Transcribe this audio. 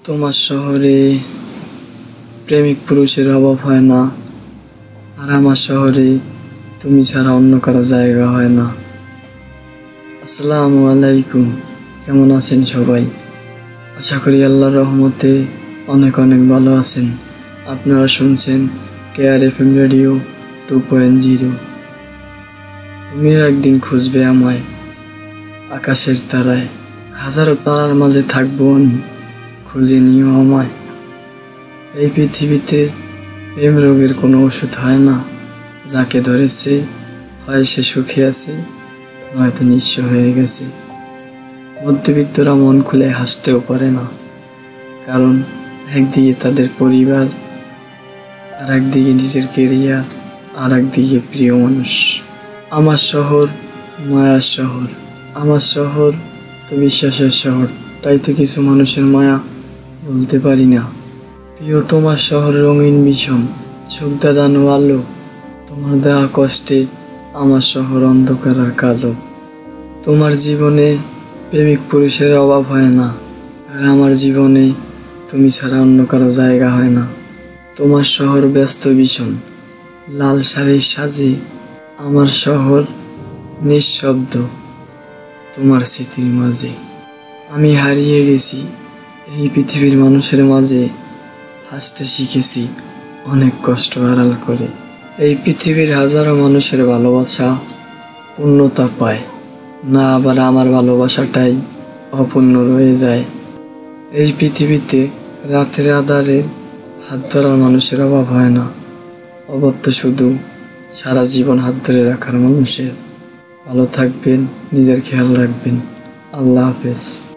তোমার শহরে প্রেমিক পুরুষের অভাব হয় না, আর আমার শহরে তুমি ছাড়া অন্য কারো জায়গা হয় না। আসসালামু আলাইকুম, কেমন আছেন সবাই? আশা করি আল্লাহর রহমতে অনেক অনেক ভালো আছেন। আপনারা শুনছেন KRFM রেডিও 2.0। তুমিও একদিন খুঁজবে আমায় আকাশের তারায়, হাজারো তারার মাঝে থাকবো আমি, খুঁজে নিও আমায়। এই পৃথিবীতে প্রেম রোগের কোনো ওষুধ হয় না, যাকে ধরেছে হয় সে সুখে আছে, নয়তো নিঃস্ব হয়ে গেছে। মধ্যবিত্তরা মন খুলে হাসতেও পারে না, কারণ একদিকে তাদের পরিবার, আর একদিকে নিজের কেরিয়ার, আর একদিকে প্রিয় মানুষ। আমার শহর মায়ার শহর, আমার শহর তো বিশ্বাসের শহর, তাই তো কিছু মানুষের মায়া বলতে পারি না। প্রিয় তোমার শহর রঙিন বিষম, চোখ দাদানো আলো, তোমার দেওয়া কষ্টে আমার শহর অন্ধকার আর কালো। তোমার জীবনে প্রেমিক পুরুষের অভাব হয় না, আর আমার জীবনে তুমি ছাড়া অন্য কারো জায়গা হয় না। তোমার শহর ব্যস্ত ভীষণ, লাল শাড়ির সাজে, আমার শহর নিঃশব্দ তোমার স্মৃতির মাঝে। আমি হারিয়ে গেছি এই পৃথিবীর মানুষের মাঝে, হাসতে শিখেছি অনেক কষ্ট আড়াল করে। এই পৃথিবীর হাজারো মানুষের ভালোবাসা পূর্ণতা পায় না, আবার আমার ভালোবাসাটাই অপূর্ণ রয়ে যায়। এই পৃথিবীতে রাতের আধারে হাত ধরার মানুষের অভাব হয় না, অভাব তো শুধু সারা জীবন হাত ধরে রাখার মানুষের। ভালো থাকবেন, নিজের খেয়াল রাখবেন। আল্লাহ হাফেজ।